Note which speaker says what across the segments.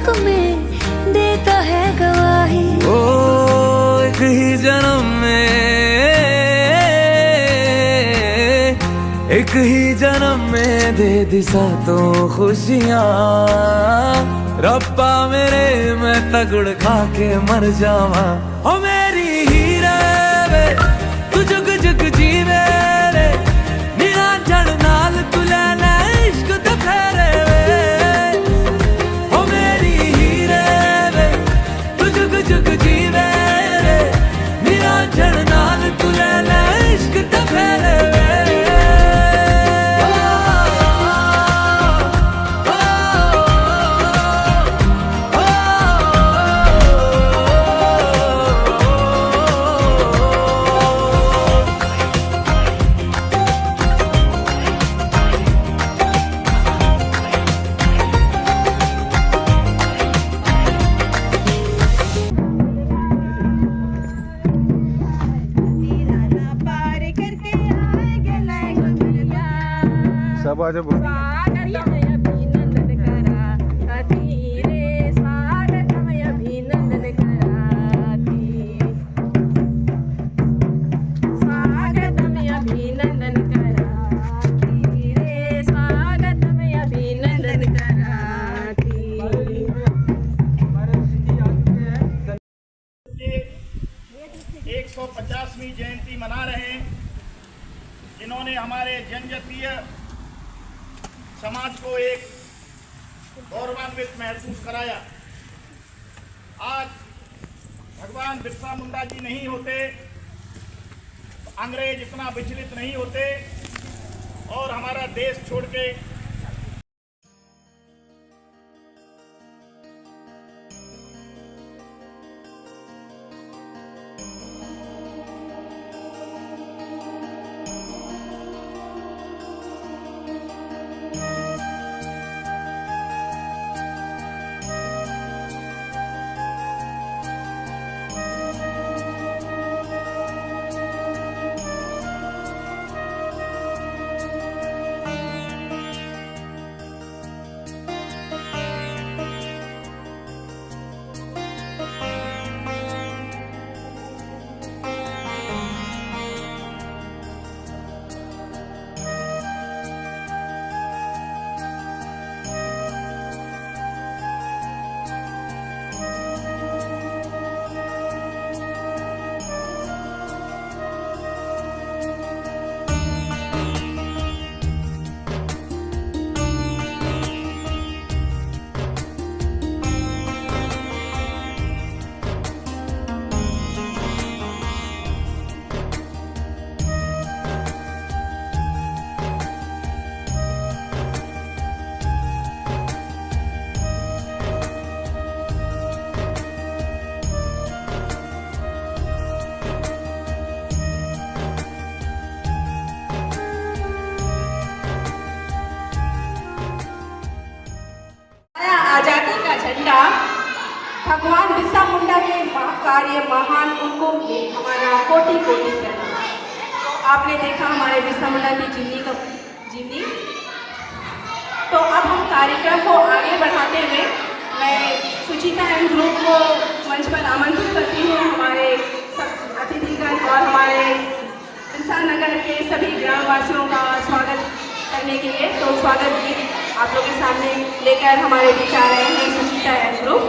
Speaker 1: हक में देता है गवाही।
Speaker 2: ओ एक ही जन्म में दे दी सातों खुशियाँ। रब्बा मेरे मैं तगड़ खा के मर जावा। ओ मेरी हीरे वे तू जुग जुग जीवे रे, निरंजन नाल तू लेना इश्क ते फेरे वे। ओ मेरी हीरे वे तू जुग जुग जीवे रे, निरंजन नाल तू लेना इश्क ते फेरे वे।
Speaker 3: जयंती मना रहे हैं, जिन्होंने हमारे जनजातीय समाज को एक गौरवान्वित महसूस कराया। आज भगवान बिरसा मुंडा जी नहीं होते तो अंग्रेज इतना विचलित नहीं होते और हमारा देश छोड़ के
Speaker 4: भगवान बिरसा मुंडा के कार्य महान, उनको हमारा कोटि कोटि प्रणाम। तो आपने देखा हमारे बिरसा मुंडा की जीवनी। तो अब हम कार्यक्रम को आगे बढ़ाते हुए मैं सुचिता एंड ग्रुप को मंच पर आमंत्रित करती हूँ, हमारे सब अतिथिगण और हमारे बिरसा नगर के सभी ग्रामवासियों का स्वागत करने के लिए। तो स्वागत गीत आप लोगों के सामने लेकर हमारे बीच आ रहे हैं सुचिता एंड ग्रुप।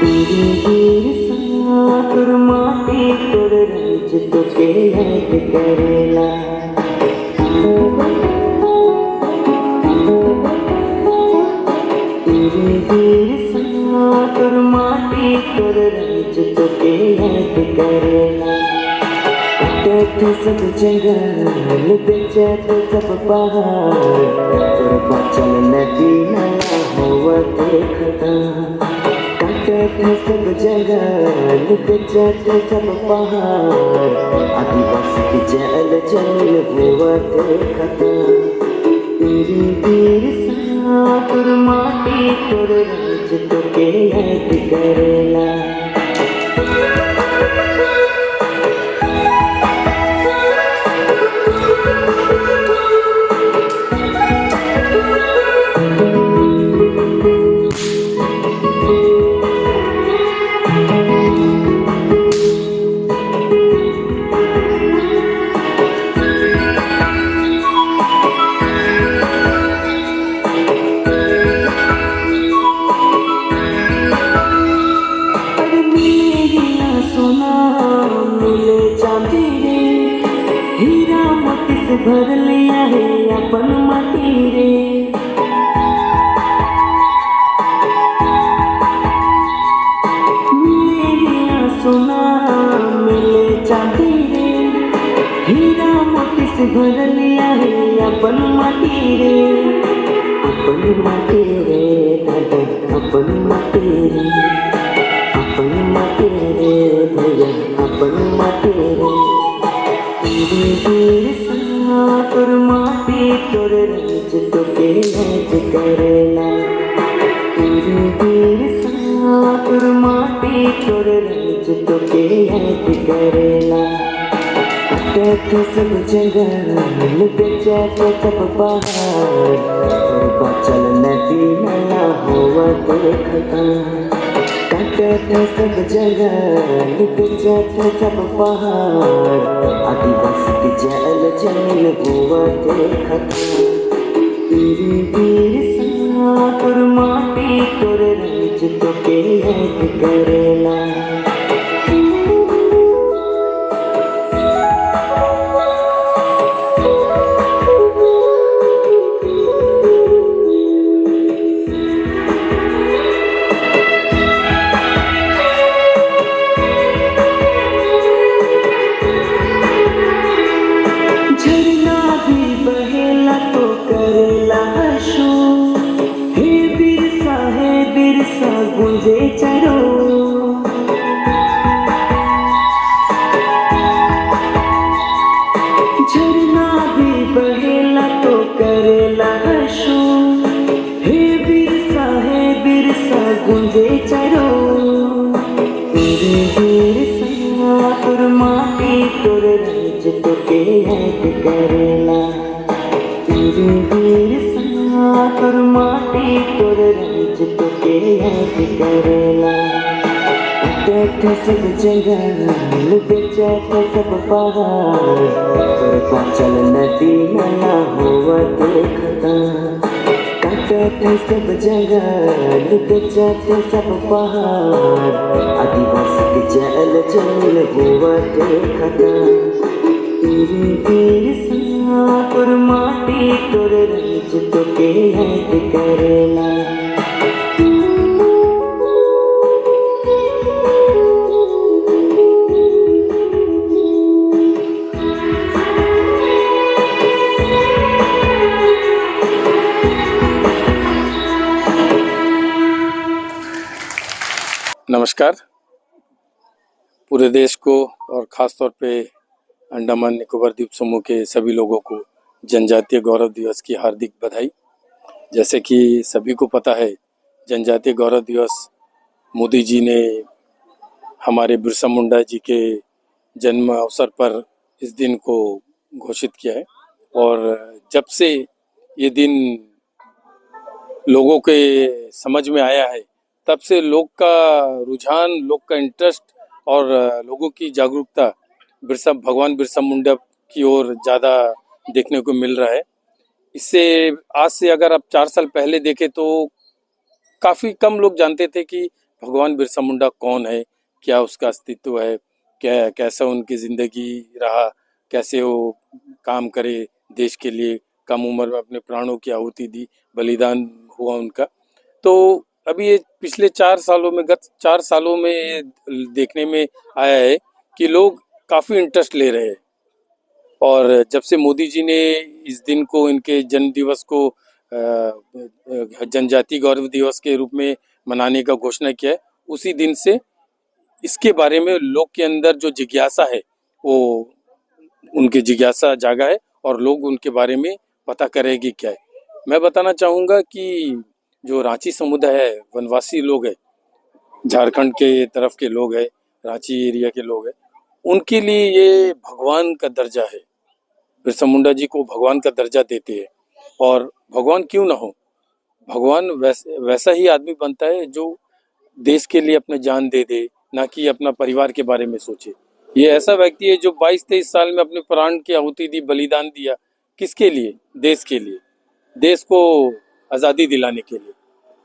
Speaker 5: तेरी वीर सागर माटी तोर रंज तुके याद करेला तेरी वीर सागर माटी तोर रंज तुके याद करेला कटे सब जंगल बेचत सब पहाड़ तोर बचल नदी नाला हुआ देखता कटे सब जंगल बेचत सब पहाड़ आदिवासी जल जल हुआ देखता तेरी वीर सागर माटी तोर रंज तुके याद करेला भर लिया है अपन माटी रे मिले सोना मिले चांदी रे हीरा मोती से भर लिया है अपन माटी रे दादा अपन माटी रे भैया अपन माटी रे तेरी वीर सागर माटी तोर रंज तुके याद करेला तेरी वीर सागर माटी तोर रंज तुके याद करेला कटे सब जंगल बेचत सब पहाड़ तोर बचल नदी नाला हुआ देखता कटे सब जंगल बेचत सब पहाड़ आदिवासी जल जल हुआ देखता तेरी वीर सागर माटी तोर रंज तुके याद करेला गुंजे चरो झरना भी बहेला तो करेला हशो हे बिरसा गुंजे चरो तेरी वीर सागर माटी तोर रंज तुके याद करेला तेरी वीर सागर माटी तोर रंज तुके याद करेला कटे सब जंगल बेचत सब पहाड़ तोर बचल नदी नाला हुआ देखता कटे सब जंगल बेचत सब पहाड़ आदिवासी जल जल हुआ देखता तेरी वीर सागर माटी तोर रंज तुके याद करेला
Speaker 6: नमस्कार। पूरे देश को और ख़ास तौर पे अंडमान निकोबार द्वीप समूह के सभी लोगों को जनजातीय गौरव दिवस की हार्दिक बधाई। जैसे कि सभी को पता है, जनजातीय गौरव दिवस मोदी जी ने हमारे बिरसा मुंडा जी के जन्म अवसर पर इस दिन को घोषित किया है और जब से ये दिन लोगों के समझ में आया है तब से लोग का रुझान, लोग का इंटरेस्ट और लोगों की जागरूकता भगवान बिरसा मुंडा की ओर ज़्यादा देखने को मिल रहा है। इससे आज से अगर आप 4 साल पहले देखें तो काफ़ी कम लोग जानते थे कि भगवान बिरसा मुंडा कौन है, क्या उसका अस्तित्व है, कैसा उनकी ज़िंदगी रहा, कैसे वो काम करे देश के लिए, कम उम्र में अपने प्राणों की आहुति दी, बलिदान हुआ उनका। तो अभी ये पिछले 4 सालों में, गत 4 सालों में ये देखने में आया है कि लोग काफ़ी इंटरेस्ट ले रहे हैं। और जब से मोदी जी ने इस दिन को, इनके जन्म दिवस को जनजातीय गौरव दिवस के रूप में मनाने का घोषणा किया है, उसी दिन से इसके बारे में लोग के अंदर जो जिज्ञासा है, वो उनकी जिज्ञासा जागा है और लोग उनके बारे में पता करेंगे क्या है। मैं बताना चाहूँगा कि जो रांची समुदाय है, वनवासी लोग हैं, झारखंड के तरफ के लोग हैं, रांची एरिया के लोग हैं, उनके लिए ये भगवान का दर्जा है। बिरसा मुंडा जी को भगवान का दर्जा देते हैं। और भगवान क्यों ना हो, भगवान वैसा ही आदमी बनता है जो देश के लिए अपने जान दे दे, ना कि अपना परिवार के बारे में सोचे। ये ऐसा व्यक्ति है जो 22-23 साल में अपने प्राण की आहुति दी, बलिदान दिया। किसके लिए? देश के लिए, देश को आज़ादी दिलाने के लिए।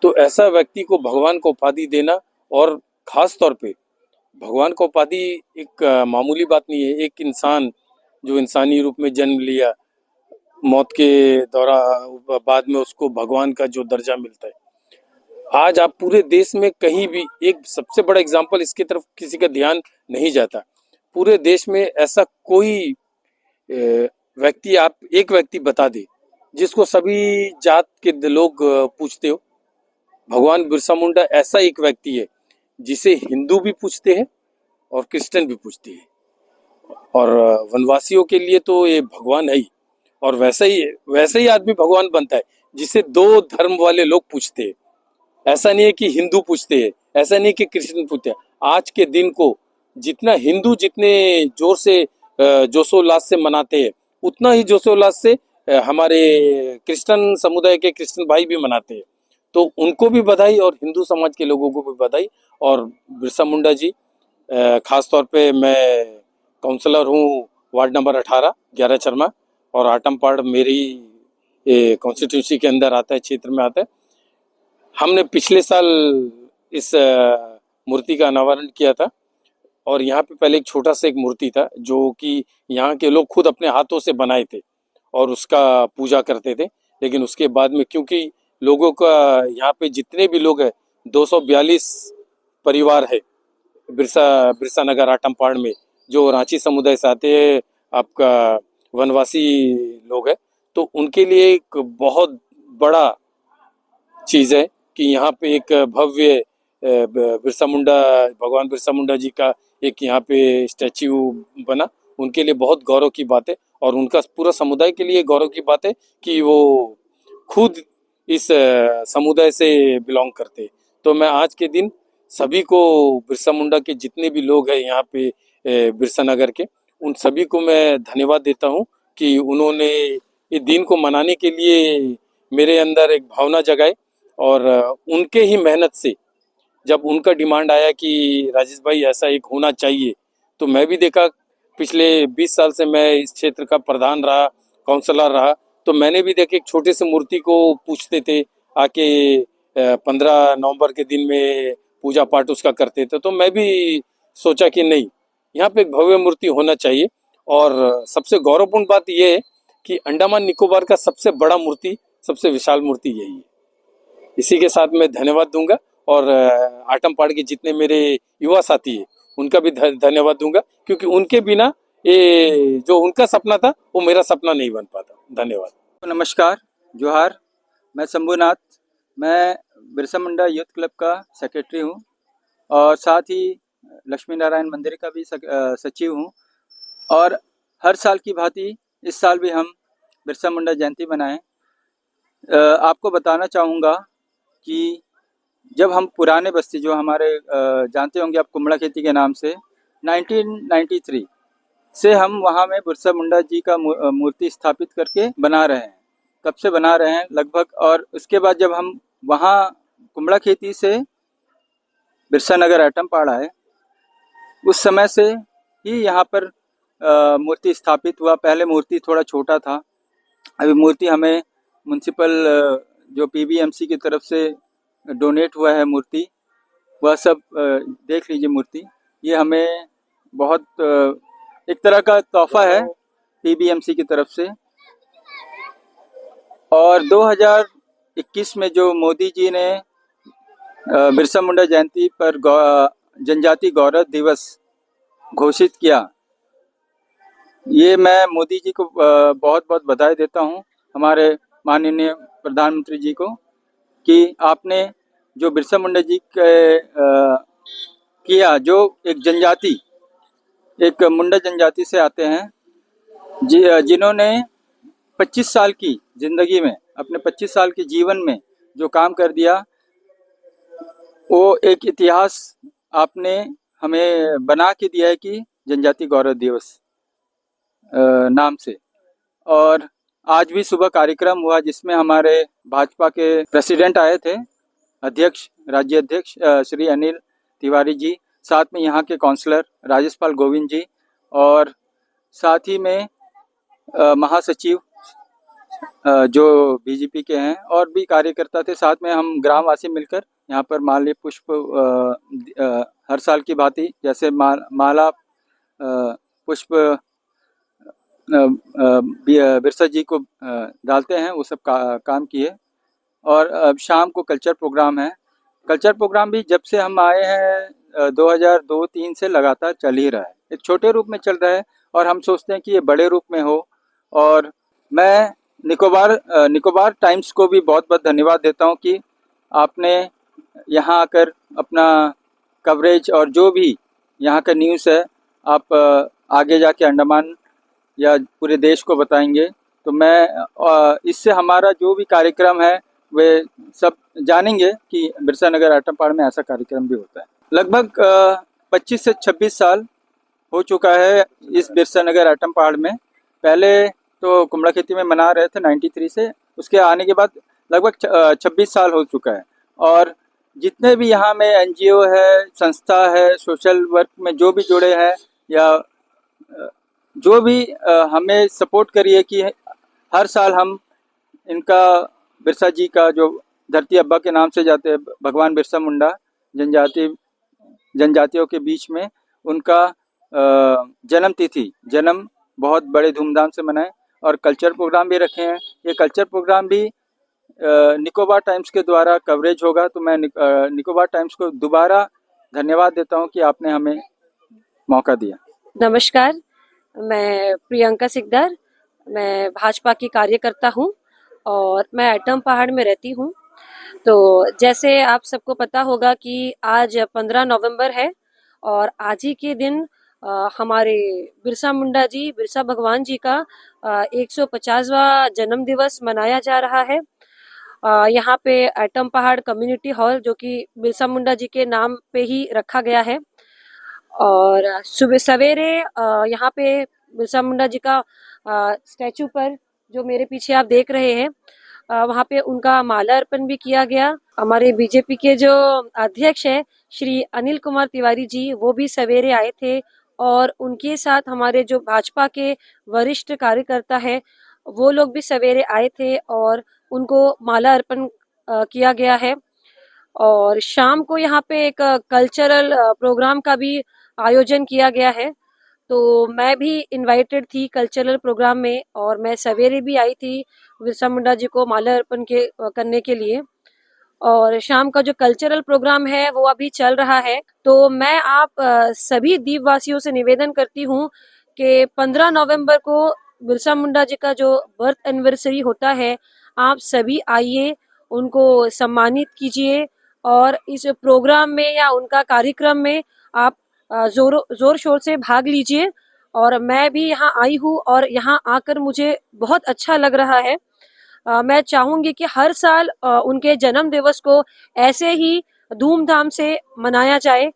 Speaker 6: तो ऐसा व्यक्ति को भगवान को उपाधि देना, और ख़ास तौर पे भगवान को उपाधि एक मामूली बात नहीं है। एक इंसान जो इंसानी रूप में जन्म लिया, मौत के दौरान बाद में उसको भगवान का जो दर्जा मिलता है। आज आप पूरे देश में कहीं भी, एक सबसे बड़ा एग्जाम्पल, इसकी तरफ किसी का ध्यान नहीं जाता। पूरे देश में ऐसा कोई व्यक्ति, आप एक व्यक्ति बता दे जिसको सभी जात के लोग पूछते हो। भगवान बिरसा मुंडा ऐसा एक व्यक्ति है जिसे हिंदू भी पूछते हैं और क्रिश्चियन भी पूछते हैं, और वनवासियों के लिए तो ये भगवान है ही। और वैसे ही आदमी भगवान बनता है जिसे दो धर्म वाले लोग पूछते हैं। ऐसा नहीं है कि हिंदू पूछते हैं, ऐसा नहीं कि क्रिश्चियन पूछते हैं। आज के दिन को जितना हिंदू जितने जोर से जोशोल्लास से मनाते हैं, उतना ही जोशोल्लास से हमारे क्रिश्चियन समुदाय के क्रिश्चियन भाई भी मनाते हैं। तो उनको भी बधाई, और हिंदू समाज के लोगों को भी बधाई। और बिरसा मुंडा जी, खास तौर पे मैं काउंसलर हूँ वार्ड नंबर 18 11 चरमा, और आटमपाड़ मेरी कॉन्स्टिट्यूंसी के अंदर आता है, क्षेत्र में आता है। हमने पिछले साल इस मूर्ति का अनावरण किया था, और यहाँ पे पहले एक छोटा सा एक मूर्ति था जो कि यहाँ के लोग खुद अपने हाथों से बनाए थे और उसका पूजा करते थे। लेकिन उसके बाद में, क्योंकि लोगों का यहाँ पे जितने भी लोग हैं, 242 परिवार है बिरसा नगर आटमपाड़ में, जो रांची समुदाय से आते हैं, आपका वनवासी लोग हैं। तो उनके लिए एक बहुत बड़ा चीज़ है कि यहाँ पे एक भव्य बिरसा मुंडा, भगवान बिरसा मुंडा जी का एक यहाँ पे स्टैच्यू बना। उनके लिए बहुत गौरव की बात है, और उनका पूरा समुदाय के लिए गौरव की बात है कि वो खुद इस समुदाय से बिलोंग करते हैं। तो मैं आज के दिन सभी को, बिरसा मुंडा के जितने भी लोग हैं यहाँ पे बिरसा नगर के, उन सभी को मैं धन्यवाद देता हूँ कि उन्होंने ये दिन को मनाने के लिए मेरे अंदर एक भावना जगाई। और उनके ही मेहनत से जब उनका डिमांड आया कि राजेश भाई ऐसा एक होना चाहिए, तो मैं भी देखा, पिछले 20 साल से मैं इस क्षेत्र का प्रधान रहा, काउंसलर रहा, तो मैंने भी देखा एक छोटे से मूर्ति को पूछते थे आके, 15 नवंबर के दिन में पूजा पाठ उसका करते थे। तो मैं भी सोचा कि नहीं, यहाँ पे एक भव्य मूर्ति होना चाहिए। और सबसे गौरवपूर्ण बात यह है कि अंडमान निकोबार का सबसे बड़ा मूर्ति, सबसे विशाल मूर्ति यही है। इसी के साथ मैं धन्यवाद दूंगा, और आटमपाड़ के जितने मेरे युवा साथी हैं उनका भी धन्यवाद दूंगा, क्योंकि उनके बिना ये जो उनका सपना था वो मेरा सपना नहीं बन पाता। धन्यवाद।
Speaker 7: नमस्कार, जोहार। मैं शंभुनाथ, मैं बिरसा मुंडा यूथ क्लब का सेक्रेटरी हूँ, और साथ ही लक्ष्मी नारायण मंदिर का भी सचिव हूँ। और हर साल की भांति इस साल भी हम बिरसा मुंडा जयंती मनाएं। आपको बताना चाहूँगा कि जब हम पुराने बस्ती, जो हमारे जानते होंगे आप कुम्बड़ा खेती के नाम से, 1993 से हम वहाँ में बिरसा मुंडा जी का मूर्ति स्थापित करके बना रहे हैं। तब से बना रहे हैं लगभग। और उसके बाद जब हम वहाँ कुम्बड़ा खेती से बिरसा नगर आटमपाड़ आए, उस समय से ही यहाँ पर मूर्ति स्थापित हुआ। पहले मूर्ति थोड़ा छोटा था, अभी मूर्ति हमें म्युनिसिपल जो PBMC की तरफ से डोनेट हुआ है मूर्ति, वह सब देख लीजिए मूर्ति। ये हमें बहुत एक तरह का तोहफा है पीबीएमसी की तरफ से। और 2021 में जो मोदी जी ने बिरसा मुंडा जयंती पर जनजाति गौरव दिवस घोषित किया, ये मैं मोदी जी को बहुत बहुत बधाई देता हूँ, हमारे माननीय प्रधानमंत्री जी को, कि आपने जो बिरसा मुंडा जी के किया, जो एक जनजाति, एक मुंडा जनजाति से आते हैं, जिन्होंने 25 साल की जिंदगी में, अपने 25 साल के जीवन में जो काम कर दिया, वो एक इतिहास आपने हमें बना के दिया है कि जनजाति गौरव दिवस नाम से। और आज भी सुबह कार्यक्रम हुआ जिसमें हमारे भाजपा के प्रेसिडेंट आए थे, अध्यक्ष, राज्य अध्यक्ष श्री अनिल तिवारी जी, साथ में यहाँ के काउंसलर राजेश पाल गोविंद जी, और साथ ही में महासचिव जो बीजेपी के हैं और भी कार्यकर्ता थे। साथ में हम ग्रामवासी मिलकर यहाँ पर माल्य पुष्प हर साल की भांति जैसे माला पुष्प बिरसा जी को डालते हैं, वो सब काम किए। और अब शाम को कल्चर प्रोग्राम है। कल्चर प्रोग्राम भी जब से हम आए हैं 2002-03 से लगातार चल ही रहा है। एक छोटे रूप में चल रहा है और हम सोचते हैं कि ये बड़े रूप में हो। और मैं निकोबार टाइम्स को भी बहुत बहुत धन्यवाद देता हूँ कि आपने यहाँ आकर अपना कवरेज और जो भी यहाँ का न्यूज़ है आप आगे जाके अंडमान या पूरे देश को बताएंगे। तो मैं इससे हमारा जो भी कार्यक्रम है वे सब जानेंगे कि बिरसा नगर एटम पहाड़ में ऐसा कार्यक्रम भी होता है। लगभग 25 से 26 साल हो चुका है इस बिरसा नगर एटम पहाड़ में। पहले तो कुमड़ा खेती में मना रहे थे 93 से, उसके आने के बाद लगभग 26 साल हो चुका है। और जितने भी यहाँ में एनजीओ है, संस्था है, सोशल वर्क में जो भी जुड़े हैं या जो भी हमें सपोर्ट करिए कि हर साल हम इनका बिरसा जी का जो धरती अब्बा के नाम से जाते हैं, भगवान बिरसा मुंडा जनजातियों के बीच में उनका जन्म बहुत बड़े धूमधाम से मनाएं। और कल्चर प्रोग्राम भी रखे हैं। ये कल्चर प्रोग्राम भी निकोबार टाइम्स के द्वारा कवरेज होगा। तो मैं निकोबार टाइम्स को दोबारा धन्यवाद देता हूं कि आपने हमें मौका दिया।
Speaker 8: नमस्कार, मैं प्रियंका सिकदार, मैं भाजपा की कार्यकर्ता हूं और मैं एटम पहाड़ में रहती हूं। तो जैसे आप सबको पता होगा कि आज 15 नवंबर है और आज ही के दिन हमारे बिरसा मुंडा जी, बिरसा भगवान जी का 150वां जन्म दिवस मनाया जा रहा है। यहाँ पे एटम पहाड़ कम्युनिटी हॉल, जो कि बिरसा मुंडा जी के नाम पे ही रखा गया है। और सुबह सवेरे यहाँ पे बिरसा मुंडा जी का स्टैचू पर, जो मेरे पीछे आप देख रहे हैं, वहाँ पे उनका माला अर्पण भी किया गया। हमारे बीजेपी के जो अध्यक्ष है श्री अनिल कुमार तिवारी जी, वो भी सवेरे आए थे और उनके साथ हमारे जो भाजपा के वरिष्ठ कार्यकर्ता है वो लोग भी सवेरे आए थे और उनको माला अर्पण किया गया है। और शाम को यहाँ पे एक कल्चरल प्रोग्राम का भी आयोजन किया गया है। तो मैं भी इनवाइटेड थी कल्चरल प्रोग्राम में और मैं सवेरे भी आई थी बिरसा मुंडा जी को माला अर्पण करने के लिए। और शाम का जो कल्चरल प्रोग्राम है वो अभी चल रहा है। तो मैं आप सभी द्वीपवासियों से निवेदन करती हूँ कि 15 नवंबर को बिरसा मुंडा जी का जो बर्थ एनिवर्सरी होता है, आप सभी आइए, उनको सम्मानित कीजिए और इस प्रोग्राम में या उनका कार्यक्रम में आप जोर शोर से भाग लीजिए। और मैं भी यहाँ आई हूँ और यहाँ आकर मुझे बहुत अच्छा लग रहा है। मैं चाहूंगी कि हर साल उनके जन्म दिवस को ऐसे ही धूमधाम से मनाया जाए।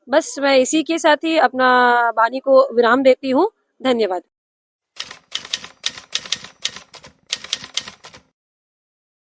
Speaker 8: बस मैं इसी के साथ ही अपना वाणी को विराम देती हूँ। धन्यवाद।